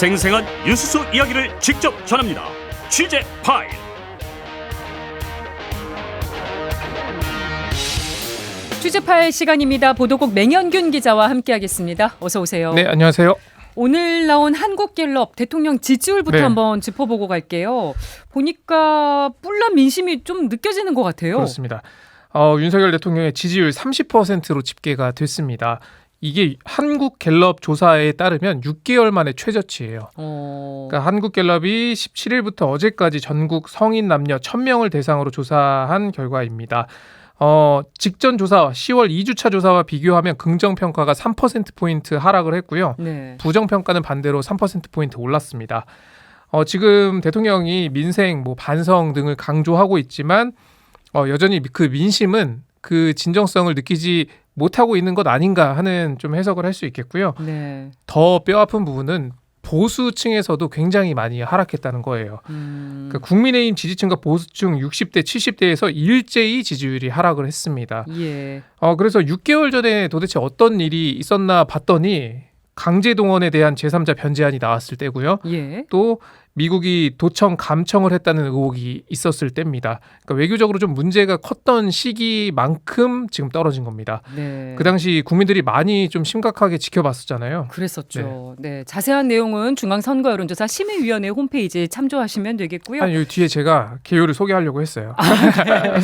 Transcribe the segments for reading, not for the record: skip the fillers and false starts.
생생한 뉴스 이야기를 직접 전합니다. 취재 파일. 취재 파일 시간입니다. 보도국 맹현균 기자와 함께하겠습니다. 어서 오세요. 네, 안녕하세요. 오늘 나온 한국갤럽 대통령 지지율부터 네. 한번 짚어보고 갈게요. 보니까 뿔난 민심이 좀 느껴지는 것 같아요. 그렇습니다. 윤석열 대통령의 지지율 30%로 집계가 됐습니다. 이게 한국갤럽 조사에 따르면 6개월 만에 최저치예요. 그러니까 한국갤럽이 17일부터 어제까지 전국 성인 남녀 1000명을 대상으로 조사한 결과입니다. 직전 조사 10월 2주차 조사와 비교하면 긍정평가가 3%포인트 하락을 했고요. 네. 부정평가는 반대로 3%포인트 올랐습니다. 지금 대통령이 민생, 반성 등을 강조하고 있지만 여전히 그 민심은 그 진정성을 느끼지 못하고 있는 것 아닌가 하는 좀 해석을 할 수 있겠고요. 네. 더 뼈아픈 부분은 보수층에서도 굉장히 많이 하락했다는 거예요. 그러니까 국민의힘 지지층과 보수층 60대, 70대에서 일제히 지지율이 하락을 했습니다. 예. 그래서 6개월 전에 도대체 어떤 일이 있었나 봤더니 강제동원에 대한 제3자 변제안이 나왔을 때고요. 예. 또 미국이 도청 감청을 했다는 의혹이 있었을 때입니다. 그러니까 외교적으로 좀 문제가 컸던 시기만큼 지금 떨어진 겁니다. 네. 그 당시 국민들이 많이 좀 심각하게 지켜봤었잖아요. 그랬었죠. 네. 자세한 내용은 중앙선거여론조사 심의위원회 홈페이지에 참조하시면 되겠고요. 아니, 여기 뒤에 제가 개요를 소개하려고 했어요. 네.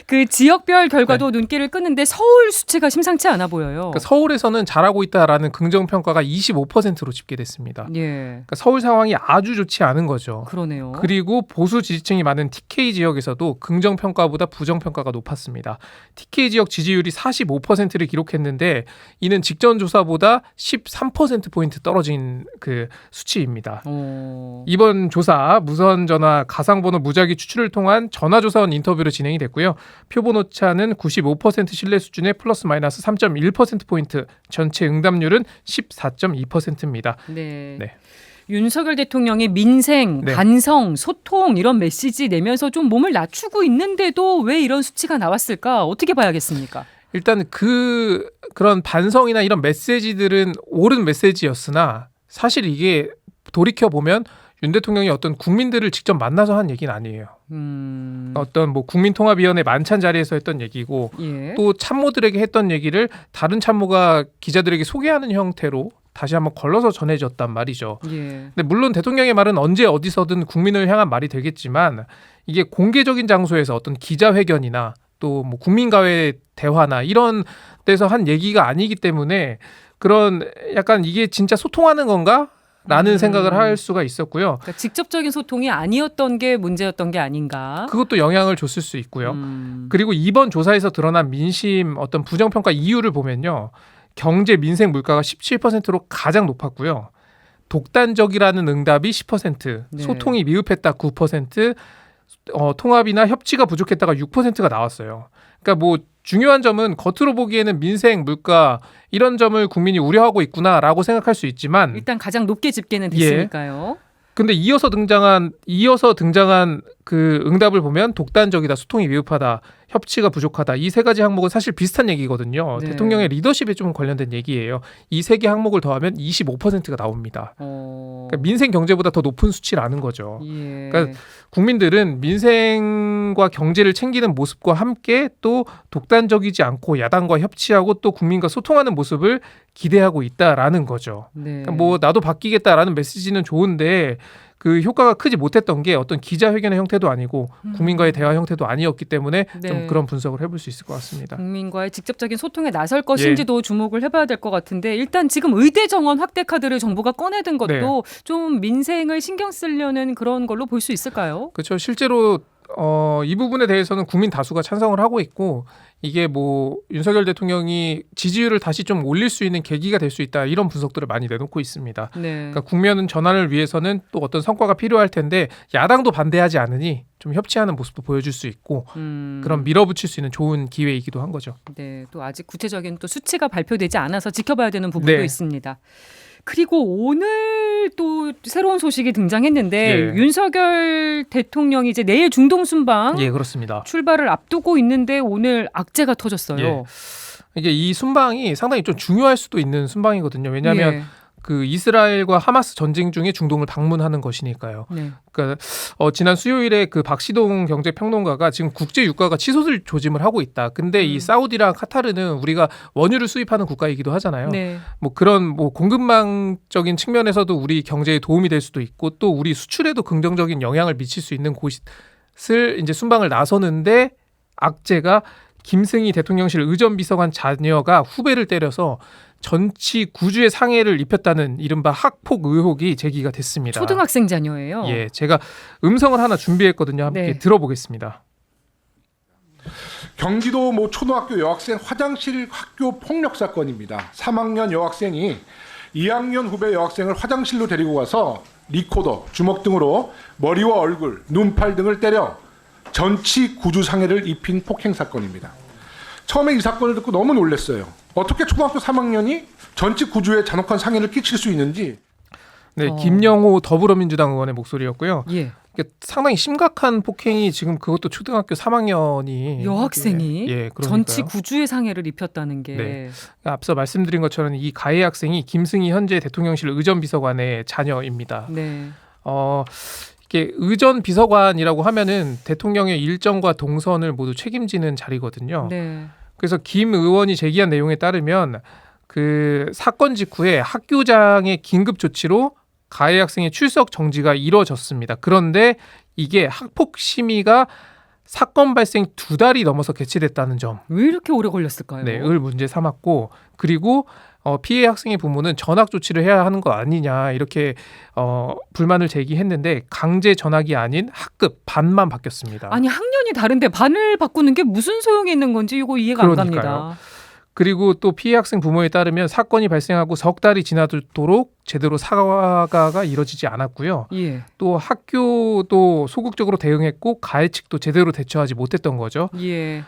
그 지역별 결과도 눈길을 끄는데 서울 수치가 심상치 않아 보여요. 그러니까 서울에서는 잘하고 있다라는 긍정평가가 25%로 집계됐습니다. 예. 그러니까 서울 상황이 아주 좋지 않은 거죠. 그러네요. 그리고 보수 지지층이 많은 TK 지역에서도 긍정평가보다 부정평가가 높았습니다. TK 지역 지지율이 45%를 기록했는데 이는 직전 조사보다 13%포인트 떨어진 그 수치입니다. 이번 조사 무선전화 가상번호 무작위 추출을 통한 전화조사원 인터뷰로 진행이 됐고요. 표본 오차는 95% 신뢰 수준의 플러스 마이너스 3.1%포인트, 전체 응답률은 14.2%입니다. 네. 네. 윤석열 대통령이 민생, 네. 반성, 소통 이런 메시지 내면서 좀 몸을 낮추고 있는데도 왜 이런 수치가 나왔을까? 어떻게 봐야겠습니까? 일단 그런 반성이나 이런 메시지들은 옳은 메시지였으나 사실 이게 돌이켜보면 윤 대통령이 어떤 국민들을 직접 만나서 한 얘기는 아니에요. 어떤 국민통합위원회 만찬 자리에서 했던 얘기고 예. 또 참모들에게 했던 얘기를 다른 참모가 기자들에게 소개하는 형태로 다시 한번 걸러서 전해졌단 말이죠. 예. 근데 물론 대통령의 말은 언제 어디서든 국민을 향한 말이 되겠지만 이게 공개적인 장소에서 어떤 기자회견이나 또 국민과의 대화나 이런 데서 한 얘기가 아니기 때문에 그런 약간 이게 진짜 소통하는 건가? 라는 생각을 할 수가 있었고요. 그러니까 직접적인 소통이 아니었던 게 문제였던 게 아닌가? 그것도 영향을 줬을 수 있고요. 그리고 이번 조사에서 드러난 민심 어떤 부정평가 이유를 보면요. 경제, 민생, 물가가 17%로 가장 높았고요. 독단적이라는 응답이 10%, 네. 소통이 미흡했다 9%, 통합이나 협치가 부족했다가 6%가 나왔어요. 그러니까 중요한 점은 겉으로 보기에는 민생, 물가 이런 점을 국민이 우려하고 있구나라고 생각할 수 있지만 일단 가장 높게 집계는 됐으니까요. 근데 이어서 등장한 그 응답을 보면 독단적이다, 소통이 미흡하다, 협치가 부족하다 이 세 가지 항목은 사실 비슷한 얘기거든요. 네. 대통령의 리더십에 좀 관련된 얘기예요. 이 세 개 항목을 더하면 25%가 나옵니다. 그러니까 민생 경제보다 더 높은 수치라는 거죠. 예. 그러니까 국민들은 민생과 경제를 챙기는 모습과 함께 또 독단적이지 않고 야당과 협치하고 또 국민과 소통하는 모습을 기대하고 있다라는 거죠. 네. 그러니까 나도 바뀌겠다라는 메시지는 좋은데 그 효과가 크지 못했던 게 어떤 기자회견의 형태도 아니고 국민과의 대화 형태도 아니었기 때문에 네. 좀 그런 분석을 해볼 수 있을 것 같습니다. 국민과의 직접적인 소통에 나설 것인지도 주목을 해봐야 될 것 같은데 일단 지금 의대 정원 확대 카드를 정부가 꺼내든 것도 좀 민생을 신경 쓰려는 그런 걸로 볼 수 있을까요? 그렇죠. 실제로 이 부분에 대해서는 국민 다수가 찬성을 하고 있고 이게 윤석열 대통령이 지지율을 다시 좀 올릴 수 있는 계기가 될 수 있다 이런 분석들을 많이 내놓고 있습니다. 네. 그러니까 국면 전환을 위해서는 또 어떤 성과가 필요할 텐데 야당도 반대하지 않으니 좀 협치하는 모습도 보여줄 수 있고 그런 밀어붙일 수 있는 좋은 기회이기도 한 거죠. 네, 또 아직 구체적인 또 수치가 발표되지 않아서 지켜봐야 되는 부분도 네. 있습니다. 그리고 오늘 또 새로운 소식이 등장했는데 윤석열 대통령이 이제 내일 중동 순방 그렇습니다. 출발을 앞두고 있는데 오늘 악재가 터졌어요. 이게 이 순방이 상당히 좀 중요할 수도 있는 순방이거든요. 왜냐하면 그 이스라엘과 하마스 전쟁 중에 중동을 방문하는 것이니까요. 네. 그러니까 지난 수요일에 그 박시동 경제평론가가 지금 국제 유가가 치솟을 조짐을 하고 있다. 근데 이 사우디랑 카타르는 우리가 원유를 수입하는 국가이기도 하잖아요. 네. 뭐 그런 뭐 공급망적인 측면에서도 우리 경제에 도움이 될 수도 있고 또 우리 수출에도 긍정적인 영향을 미칠 수 있는 곳을 이제 순방을 나서는데 악재가 김승희 대통령실 의전비서관 자녀가 후배를 때려서 전치 9주의 상해를 입혔다는 이른바 학폭 의혹이 제기가 됐습니다. 초등학생 자녀예요. 예, 제가 음성을 하나 준비했거든요. 함께 네. 들어보겠습니다. 경기도 모 초등학교 여학생 화장실 학교 폭력 사건입니다. 3학년 여학생이 2학년 후배 여학생을 화장실로 데리고 가서 리코더, 주먹 등으로 머리와 얼굴, 눈팔 등을 때려 전치 9주 상해를 입힌 폭행 사건입니다. 처음에 이 사건을 듣고 너무 놀랐어요. 어떻게 초등학교 3학년이 전치 9주의 잔혹한 상해를 끼칠 수 있는지. 네, 김영호 더불어민주당 의원의 목소리였고요. 예. 상당히 심각한 폭행이 지금 그것도 초등학교 3학년이 여학생이 예, 그러니까요. 전치 9주의 상해를 입혔다는 게 네. 앞서 말씀드린 것처럼 이 가해 학생이 김승희 현재 대통령실 의전비서관의 자녀입니다. 네. 이게 의전비서관이라고 하면은 대통령의 일정과 동선을 모두 책임지는 자리거든요. 네. 그래서 김 의원이 제기한 내용에 따르면 그 사건 직후에 학교장의 긴급 조치로 가해 학생의 출석 정지가 이뤄졌습니다. 그런데 이게 학폭 심의가 사건 발생 2달이 넘어서 개최됐다는 점, 왜 이렇게 오래 걸렸을까요? 네, 을 문제 삼았고, 그리고 피해 학생의 부모는 전학 조치를 해야 하는 거 아니냐 이렇게 불만을 제기했는데 강제 전학이 아닌 학급 반만 바뀌었습니다. 아니 학년이 다른데 반을 바꾸는 게 무슨 소용이 있는 건지 이거 이해가 그러니까요. 안 갑니다. 그리고 또 피해 학생 부모에 따르면 사건이 발생하고 석 달이 지나도록 제대로 사과가 이뤄지지 않았고요. 예. 또 학교도 소극적으로 대응했고 가해 측도 제대로 대처하지 못했던 거죠. 예.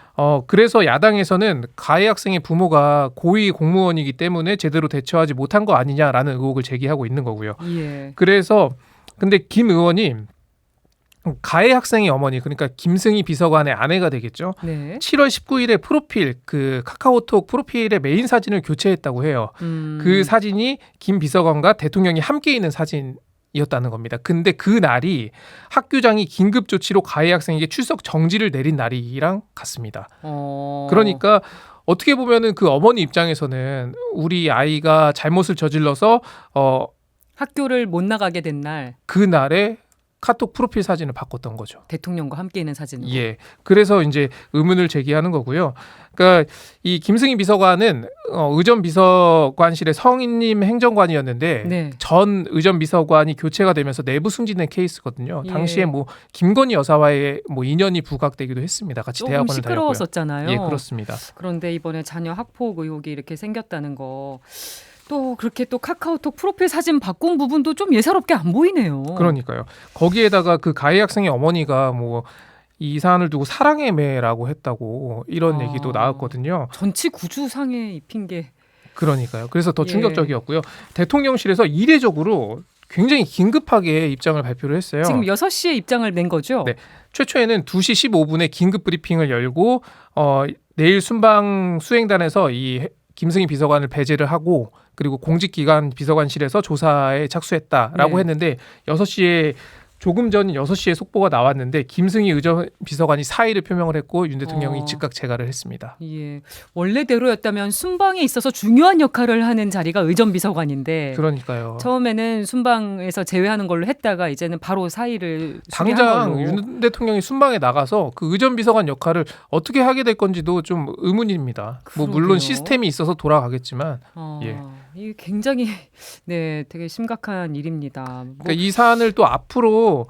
그래서 야당에서는 가해 학생의 부모가 고위 공무원이기 때문에 제대로 대처하지 못한 거 아니냐라는 의혹을 제기하고 있는 거고요. 예. 그래서 근데 김 의원이 가해 학생의 어머니, 그러니까 김승희 비서관의 아내가 되겠죠. 네. 7월 19일에 프로필, 그 카카오톡 프로필의 메인 사진을 교체했다고 해요. 그 사진이 김 비서관과 대통령이 함께 있는 사진이었다는 겁니다. 근데 그 날이 학교장이 긴급 조치로 가해 학생에게 출석 정지를 내린 날이랑 같습니다. 그러니까 어떻게 보면은 그 어머니 입장에서는 우리 아이가 잘못을 저질러서 학교를 못 나가게 된 날 그 날에 카톡 프로필 사진을 바꿨던 거죠. 대통령과 함께 있는 사진. 예. 그래서 이제 의문을 제기하는 거고요. 그러니까 이 김승희 비서관은 의전비서관실의 성인님 행정관이었는데 네. 전 의전비서관이 교체가 되면서 내부 승진의 케이스거든요. 예. 당시에 뭐 김건희 여사와의 뭐 인연이 부각되기도 했습니다. 같이 조금 대학원을 다녔고요. 시끄러웠었잖아요. 예, 그렇습니다. 그런데 이번에 자녀 학폭 의혹이 이렇게 생겼다는 거. 또 그렇게 또 카카오톡 프로필 사진 바꾼 부분도 좀 예사롭게 안 보이네요. 그러니까요. 거기에다가 그 가해 학생의 어머니가 뭐 이 사안을 두고 사랑의 매라고 했다고 이런 얘기도 나왔거든요. 전치 9주 상해 입힌 게. 그러니까요. 그래서 더 예. 충격적이었고요. 대통령실에서 이례적으로 굉장히 긴급하게 입장을 발표를 했어요. 지금 6시에 입장을 낸 거죠? 네. 최초에는 2시 15분에 긴급 브리핑을 열고 내일 순방 수행단에서 이 김승희 비서관을 배제를 하고 그리고 공직기관 비서관실에서 조사에 착수했다라고 네. 했는데 6시에 조금 전 6시에 속보가 나왔는데 김승희 의전비서관이 사의를 표명을 했고 윤 대통령이 즉각 재가를 했습니다. 예. 원래대로였다면 순방에 있어서 중요한 역할을 하는 자리가 의전비서관인데 그러니까요. 처음에는 순방에서 제외하는 걸로 했다가 이제는 바로 사의를 수리한 당장 걸로. 윤 대통령이 순방에 나가서 그 의전비서관 역할을 어떻게 하게 될 건지도 좀 의문입니다. 뭐 물론 그러게요. 시스템이 있어서 돌아가겠지만 예. 이게 굉장히 네, 되게 심각한 일입니다. 뭐, 그러니까 이 사안을 또 앞으로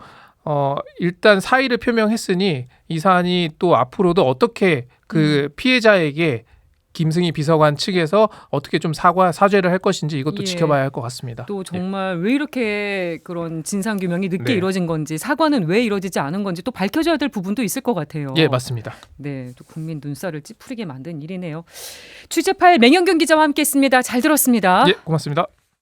일단 사의를 표명했으니 이 사안이 또 앞으로도 어떻게 그 피해자에게 김승희 비서관 측에서 어떻게 좀 사죄를 할 것인지 이것도 예. 지켜봐야 할 것 같습니다. 또 정말 왜 이렇게 그런 진상 규명이 늦게 네. 이루어진 건지 사과는 왜 이루어지지 않은 건지 또 밝혀져야 될 부분도 있을 것 같아요. 예, 맞습니다. 네, 또 국민 눈살을 찌푸리게 만든 일이네요. 취재파의 맹영균 기자와 함께했습니다. 잘 들었습니다. 예, 고맙습니다.